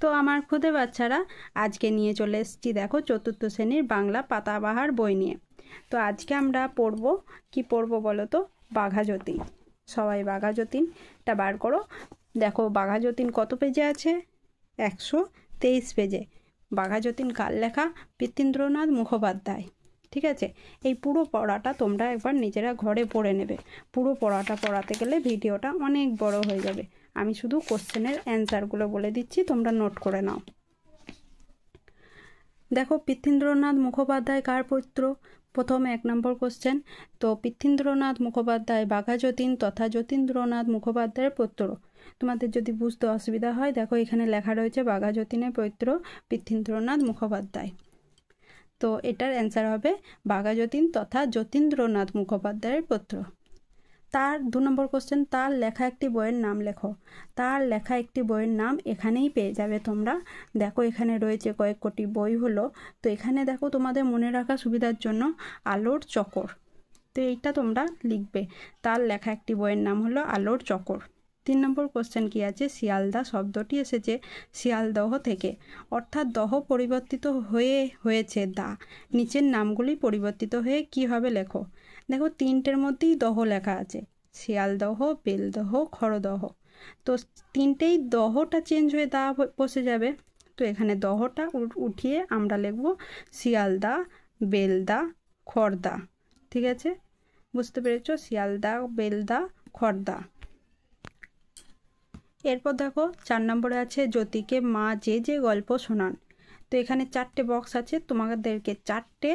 তো আমার খুদে বাচ্চারা আজকে নিয়ে চলে এসেছি দেখো চতুর্থ শ্রেণীর বাংলা পাতাবাহার বই নিয়ে। তো আজকে আমরা কি পড়বো বলো তো? বাঘা যতীন। সবাই বাঘা যতীনটা বার করো। দেখো বাঘা যতীন কত পেজে আছে? 123 পেজে। বাঘা যতীন কার লেখা? পিতীন্দ্রনাথ মুখোপাধ্যায়। ঠিক আছে, এই পুরো পড়াটা তোমরা একবার নিজেরা ঘরে পড়ে নেবে। পুরো পড়াটা পড়াতে গেলে ভিডিওটা অনেক বড় হয়ে যাবে। আমি শুধু কোশ্চেনের অ্যান্সারগুলো বলে দিচ্ছি, তোমরা নোট করে নাও। দেখো পিতীন্দ্রনাথ মুখোপাধ্যায় কার পুত্র? প্রথম 1 নম্বর কোশ্চেন। তো পিতীন্দ্রনাথ মুখোপাধ্যায় বাঘা যতীন তথা যতীন্দ্রনাথ মুখোপাধ্যায়ের পুত্র। তোমাদের যদি বুঝতে অসুবিধা হয় দেখো এখানে লেখা রয়েছে বাঘা যতীনের পুত্র পিতীন্দ্রনাথ মুখোপাধ্যায়। তো এটার অ্যান্সার হবে বাঘা যতীন তথা যতীন্দ্রনাথ মুখোপাধ্যায়ের পুত্র। তার 2 নম্বর কোশ্চেন, তার লেখা একটি বইয়ের নাম লেখো। তার লেখা একটি বইয়ের নাম এখানেই পেয়ে যাবে তোমরা। দেখো এখানে রয়েছে কয়েক কোটি বই হলো। তো এখানে দেখো তোমাদের মনে রাখা সুবিধার জন্য আলোর চকর। তো এইটা তোমরা লিখবে, তার লেখা একটি বইয়ের নাম হলো আলোর চকর। 3 নম্বর কোশ্চেন কি আছে? শিয়ালদা শব্দটি এসেছে শিয়ালদহ থেকে, অর্থাৎ দহ পরিবর্তিত হয়েছে দা। নিচের নামগুলি পরিবর্তিত হয়ে কি হবে লেখো। দেখো 3টের মধ্যেই দহ লেখা আছে, শিয়ালদহ, বেলদহ, খড়দহ। তো 3টেই দহটা চেঞ্জ হয়ে দা বসে যাবে। তো এখানে দহটা উঠিয়ে আমরা লিখব শিয়ালদা, বেলদা, খড়দা। ঠিক আছে, বুঝতে পেরেছো? শিয়ালদা, বেলদা, খড়দা। এরপর দেখো 4 নম্বরে আছে জ্যোতিকে মা যে গল্প শোনান। তো এখানে 4টে বক্স আছে, তোমাদেরকে 4টে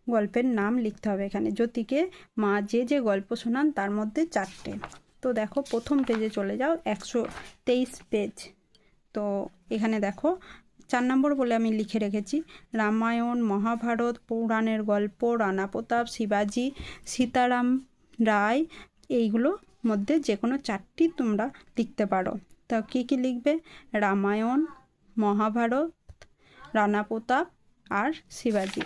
গল্পের নাম লিখতে হবে। এখানে জ্যোতিকে মা যে গল্প শোনান তার মধ্যে 4টে। তো দেখো প্রথম পেজে চলে যাও, 123 পেজ। তো এখানে দেখো 4 নম্বর বলে আমি লিখে রেখেছি রামায়ণ, মহাভারত, পুরাণের গল্প, রানা প্রতাপ, শিবাজি, সীতারাম রায়। এইগুলো মধ্যে যে কোনো 4টি তোমরা লিখতে পারো। তা কী কী লিখবে? রামায়ণ, মহাভারত, রানা প্রতাপ আর শিবাজি।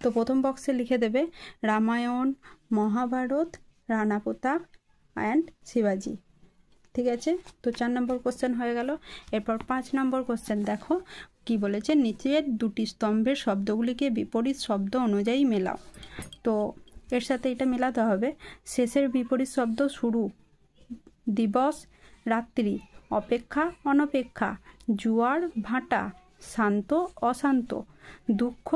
তো প্রথম বক্সে লিখে দেবে রামায়ণ, মহাভারত, রানা প্রতাপ অ্যান্ড শিবাজি। ঠিক আছে, তো 4 নম্বর কোশ্চেন হয়ে গেল। এরপর 5 নম্বর কোশ্চেন দেখো কি বলেছে, নিচের 2টি স্তম্ভের শব্দগুলিকে বিপরীত শব্দ অনুযায়ী মেলাও। তো এর সাথে এটা মেলাতে হবে, শেষের বিপরীত শব্দ শুরু, দিবস, রাত্রি, অপেক্ষা, অনপেক্ষা, জোয়ার, ভাটা, শান্ত, অশান্ত, দুঃখ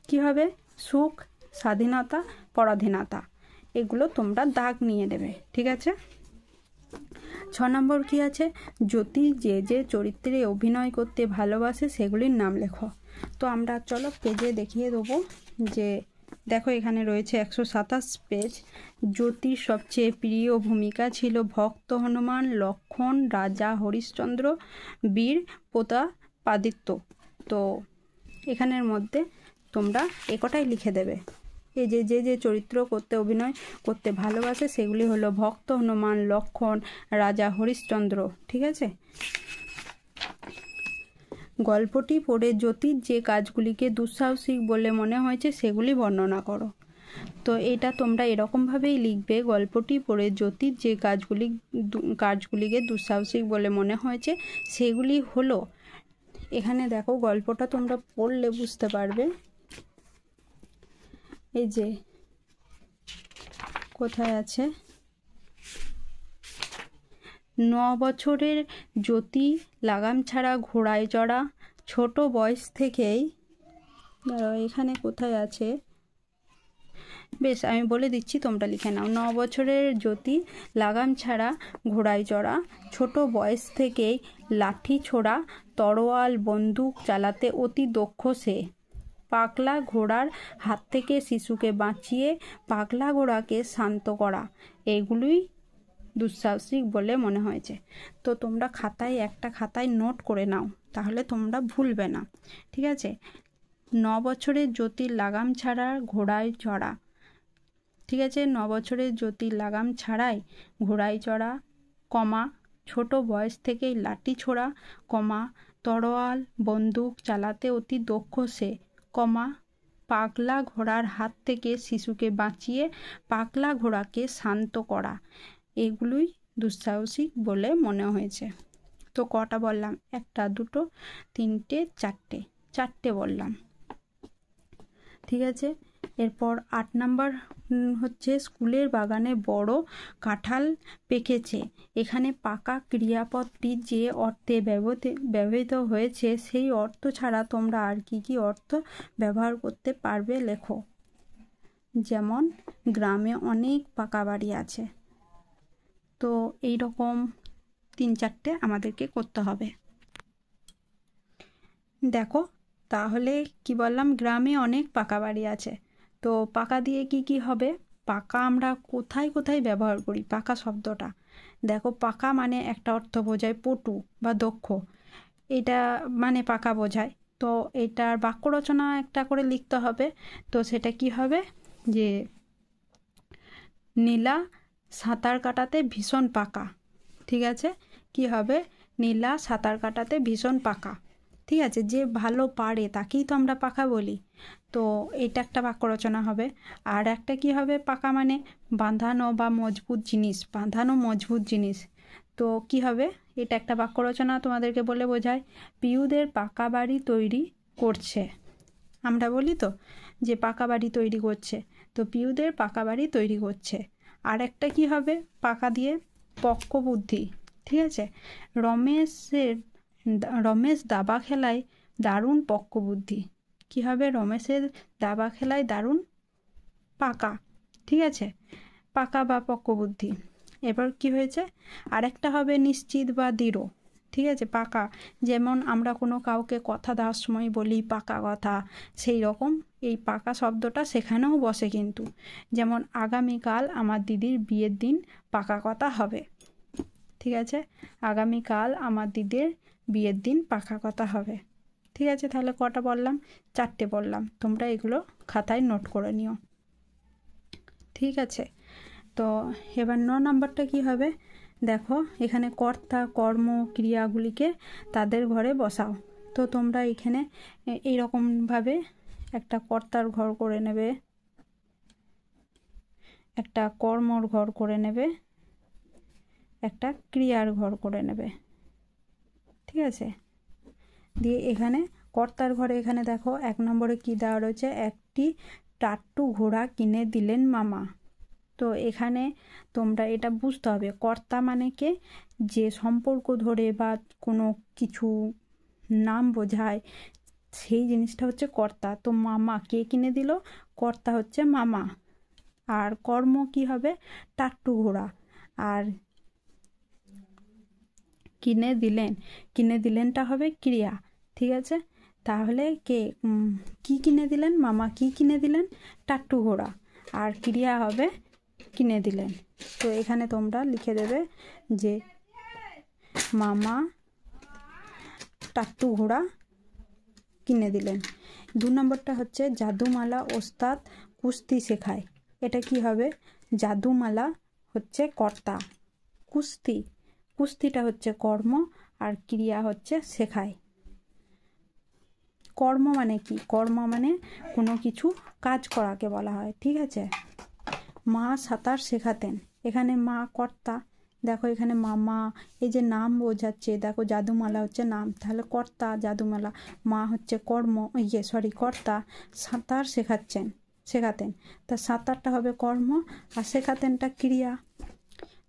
কি হবে? সুখ, স্বাধীনতা, পরাধীনতা। এগুলো তোমরা দাগ নিয়ে দেবে। ঠিক আছে, 6 নম্বর কি আছে? জ্যোতি যে চরিত্রে অভিনয় করতে ভালোবাসে সেগুলির নাম লেখো। তো আমরা চলো পেজে দেখিয়ে দেবো যে দেখো এখানে রয়েছে 127 পেজ। জ্যোতির সবচেয়ে প্রিয় ভূমিকা ছিল ভক্ত হনুমান, লক্ষণ, রাজা হরিশ্চন্দ্র, বীর প্রতাপাদিত্য। তো এখানের মধ্যে তোমরা একটাই লিখে দেবে। এই যে চরিত্র অভিনয় করতে ভালোবাসে সেগুলি হলো ভক্ত হনুমান, লক্ষণ, রাজা হরিশ্চন্দ্র। ঠিক আছে, গল্পটি পড়ে জ্যোতির যে কাজগুলিকে দুঃসাহসিক বলে মনে হয়েছে সেগুলি বর্ণনা করো। তো এটা তোমরা এরকমভাবেই লিখবে, গল্পটি পড়ে জ্যোতির যে কাজগুলিকে দুঃসাহসিক বলে মনে হয়েছে সেগুলি হলো। এখানে দেখো গল্পটা তোমরা পড়লে বুঝতে পারবে। এই যে কোথায় আছে, 9 বছরের জ্যোতি লাগাম ছাড়া ঘোড়ায় চড়া, ছোট বয়স থেকেই, এখানে কোথায় আছে, বেশ আমি বলে দিচ্ছি তোমরা লিখে নাও। 9 বছরের জ্যোতি লাগাম ছাড়া ঘোড়ায় চড়া, ছোট বয়স থেকেই লাঠি ছোড়া, তরোয়াল বন্দুক চালাতে অতি দক্ষ সে, পাগলা ঘোড়ার হাত থেকে শিশুকে বাঁচিয়ে পাগলা ঘোড়াকে শান্ত করা, এগুলোই দুঃসাহসিক বলে মনে হয়েছে। তো তোমরা একটা খাতায় নোট করে নাও, তাহলে তোমরা ভুলবে না। ঠিক আছে, 9 বছরের জ্যোতির লাগাম ছাড়া ঘোড়ায় চড়া। ঠিক আছে, 9 বছরের জ্যোতির লাগাম ছাড়াই ঘোড়ায় চড়া, কমা, ছোট বয়স থেকেই লাঠি ছোড়া, কমা, তরোয়াল বন্দুক চালাতে অতি দক্ষ সে, কমা, পাগলা ঘোড়ার হাত থেকে শিশুকে বাঁচিয়ে পাগলা ঘোড়াকে শান্ত করা, এগুলোই দুঃসাহসিক বলে মনে হয়েছে। তো কটা বললাম? 1 2 3 4, 4টে বললাম। ঠিক আছে, এরপর 8 নাম্বার হচ্ছে স্কুলের বাগানে বড় কাঁঠাল পেকেছে। এখানে পাকা ক্রিয়াপদটি যে অর্থে ব্যবহৃত হয়েছে সেই অর্থ ছাড়া তোমরা আর কি কি অর্থ ব্যবহার করতে পারবে লেখো। যেমন গ্রামে অনেক পাকা বাড়ি আছে। তো এই রকম 3-4টে আমাদেরকে করতে হবে। দেখো তাহলে কি বললাম, গ্রামে অনেক পাকা বাড়ি আছে। তো পাকা দিয়ে কি কি হবে? পাকা আমরা কোথায় কোথায় ব্যবহার করি পাকা শব্দটা? দেখো, পাকা মানে একটা অর্থ বোঝায় পটু বা দক্ষ, এটা মানে পাকা বোঝায়। তো এটার বাক্য রচনা একটা করে লিখতে হবে। তো সেটা কি হবে যে নীলা সাঁতার কাটাতে ভীষণ পাকা। ঠিক আছে, কি হবে? নীলা সাঁতার কাটাতে ভীষণ পাকা। ঠিক আছে, যে ভালো পারে তাকেই তো আমরা পাকা বলি। তো এটা একটা বাক্য রচনা হবে। আর একটা কি হবে? পাকা মানে বাঁধানো বা মজবুত জিনিস, বাঁধানো মজবুত জিনিস। তো কি হবে? এটা একটা বাক্য রচনা তোমাদেরকে বলে বোঝায়। পিউদের পাকা বাড়ি তৈরি করছে। আমরা বলি তো যে পাকা বাড়ি তৈরি করছে, তো পিউদের পাকা বাড়ি তৈরি করছে। আর একটা কি হবে পাকা দিয়ে? পক্ক বুদ্ধি। ঠিক আছে, রমেশ দাবা খেলায় দারুণ পক্ক বুদ্ধি। কি হবে? রমেশের দাবা খেলায় দারুণ পাকা। ঠিক আছে, পাকা বা পক্ক বুদ্ধি। এবার কি হয়েছে? আরেকটা হবে নিশ্চিত বা দৃঢ়। ঠিক আছে, পাকা যেমন আমরা কোনো কাউকে কথা দেওয়ার সময় বলি পাকা কথা, সেই রকম এই পাকা শব্দটা সেখানেও বসে কিন্তু। যেমন আগামীকাল আমার দিদির বিয়ের দিন পাকা কথা হবে। ঠিক আছে, আগামীকাল আমার দিদির বিয়ের দিন পাকা কথা হবে। ঠিক আছে, তাহলে কটা বললাম? 4টে বললাম। তোমরা এগুলো খাতায় নোট করে নিও। ঠিক আছে, তো এবার 9 নাম্বারটা কি হবে? দেখো এখানে কর্তা কর্ম ক্রিয়াগুলিকে তাদের ঘরে বসাও। তো তোমরা এখানে এইরকমভাবে একটা কর্তার ঘর করে নেবে, একটা কর্মর ঘর করে নেবে, একটা ক্রিয়ার ঘর করে নেবে। ঠিক আছে, দিয়ে এখানে কর্তার ঘরে এখানে দেখো 1 নম্বরে কি দেওয়া রয়েছে? একটি টাট্টু ঘোড়া কিনে দিলেন মামা। তো এখানে তোমরা এটা বুঝতে হবে, কর্তা মানে কে? যে সম্পর্ক ধরে বা কোনো কিছু নাম বোঝায় সেই জিনিসটা হচ্ছে কর্তা। তো মামা কে কিনে দিল? কর্তা হচ্ছে মামা। আর কর্ম কি হবে? টাট্টু ঘোড়া। আর কিনে দিলেন, কিনে দিলেনটা হবে ক্রিয়া। ঠিক আছে, তাহলে কে কি কিনে দিলেন? মামা কি কিনে দিলেন? টাট্টু ঘোড়া। আর ক্রিয়া হবে কিনে দিলেন। তো এখানে তোমরা লিখে দেবে যে মামা টাট্টু ঘোড়া কিনে দিলেন। 2 নম্বরটা হচ্ছে জাদুমালা ওস্তাদ কুস্তি শেখায়। এটা কি হবে? জাদুমালা হচ্ছে কর্তা, কুস্তিটা হচ্ছে কর্ম, আর ক্রিয়া হচ্ছে শেখায়। কর্ম মানে কি? কর্ম মানে কোনো কিছু কাজ করাকে বলা হয়। ঠিক আছে, মা সাঁতার শেখাতেন। এখানে মা কর্তা। দেখো এখানে মামা এই যে নাম বোঝাচ্ছে, দেখো জাদুমালা হচ্ছে নাম, তাহলে কর্তা জাদুমালা, মা হচ্ছে কর্ম, কর্তা, সাঁতার শেখাতেন। তা সাঁতারটা হবে কর্ম আর শেখাতেনটা ক্রিয়া।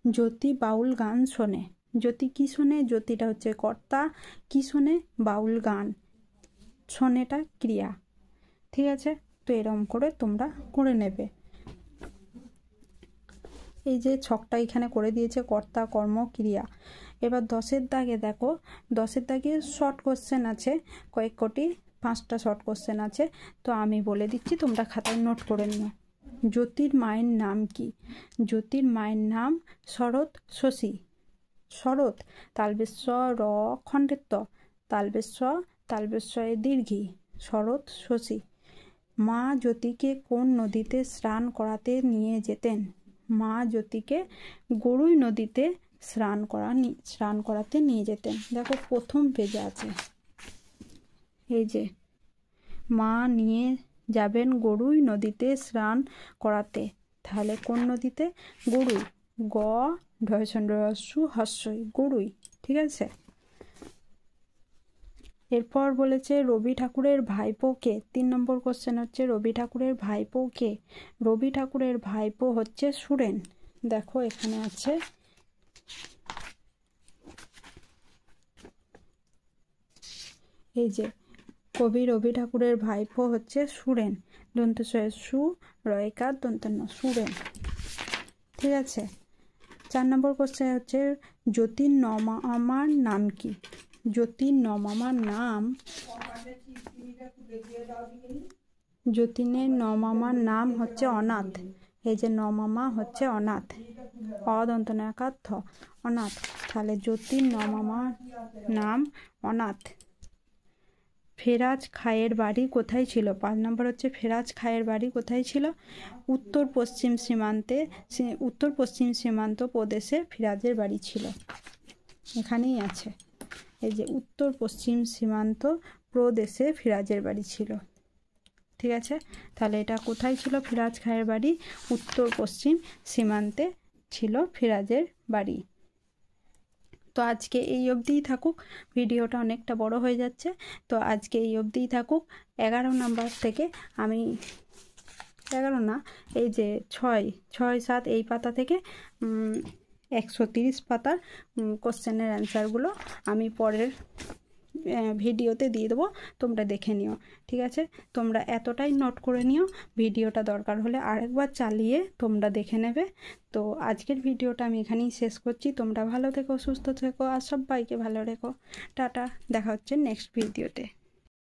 জ্যোতি বাউল গান শোনে। জ্যোতি কি শোনে? জ্যোতিটা হচ্ছে কর্তা, কি শোনে? বাউল গান, শোনেটা ক্রিয়া। ঠিক আছে, তো এরকম করে তোমরা করে নেবে। এই যে ছকটা এখানে করে দিয়েছে কর্তা কর্ম ক্রিয়া। এবার 10-এর দাগে দেখো, 10-এর দাগে শর্ট কোশ্চেন আছে কয়েক কোটি, 5টা শর্ট কোশ্চেন আছে। তো আমি বলে দিচ্ছি, তোমরা খাতায় নোট করে নিও। জ্যোতির মায়ের নাম কি? জ্যোতির মায়ের নাম শরৎ শশী। শরৎ তালবেশ্ব র খণ্ডের ত, তালবেশ্ব এ দীর্ঘী, শরৎ শশী। মা জ্যোতিকে কোন নদীতে স্নান করাতে নিয়ে যেতেন? মা জ্যোতিকে গরুই নদীতে স্নান করাতে নিয়ে যেতেন। দেখো প্রথম পেজে আছে, এই যে মা নিয়ে যাবেন গরুই নদীতে স্নান করাতে। তাহলে কোন নদীতে? গরুই, গ ঢয়ছন্দ্রস্যু হস্যই গরুই। ঠিক আছে, এরপর বলেছে রবি ঠাকুরের ভাইপো কে। 3 নম্বর কোশ্চেন হচ্ছে রবি ঠাকুরের ভাইপো কে। রবি ঠাকুরের ভাইপো হচ্ছে সুরেন। দেখো এখানে আছে, এই যে কবি রবি ঠাকুরের ভাইপো হচ্ছে সুরেন, দন্তস্বয় সু, রয়কার দন্তন্য, সুরেন। ঠিক আছে, 4 নম্বর কোশ্চেন হচ্ছে জ্যোতির্নমামার নাম কি। জ্যোতির্নমামার নাম, যতীনের নমামার নাম হচ্ছে অনাথ। এই যে নমামা হচ্ছে অনাথ, অদন্ত নয়াকার থ, অনাথ। তাহলে জ্যোতির্নমামার নাম অনাথ। ফেরাজ খায়ের বাড়ি কোথায় ছিল। 5 নম্বর হচ্ছে ফেরাজ খায়ের বাড়ি কোথায় ছিল। উত্তর পশ্চিম সীমান্ত প্রদেশে ফিরাজের বাড়ি ছিল, এখানেই আছে। এই যে উত্তর পশ্চিম সীমান্ত প্রদেশে ফিরাজের বাড়ি ছিল। ঠিক আছে, তাহলে এটা কোথায় ছিল ফিরাজ খায়ের বাড়ি, উত্তর পশ্চিম সীমান্তে ছিল ফিরাজের বাড়ি। তো আজকে এই অবধিই থাকুক, ভিডিওটা অনেকটা বড় হয়ে যাচ্ছে, তো আজকে এই অবধিই থাকুক। 11 নম্বর থেকে আমি 11 না, এই যে 6, 7 এই পাতা থেকে 130 পাতার কোশ্চেনের অ্যান্সারগুলো আমি পরের ভিডিওতে দিয়ে দেবো, তোমরা দেখে নিও। ঠিক আছে, তোমরা এতটাই নোট করে নিও, ভিডিওটা দরকার হলে আরেকবার চালিয়ে তোমরা দেখে নেবে। তো আজকের ভিডিওটা আমি এখানেই শেষ করছি। তোমরা ভালো থেকো, সুস্থ থেকো, আর সবাইকে ভালো রেখো। টাটা, দেখা হচ্ছে নেক্সট ভিডিওতে।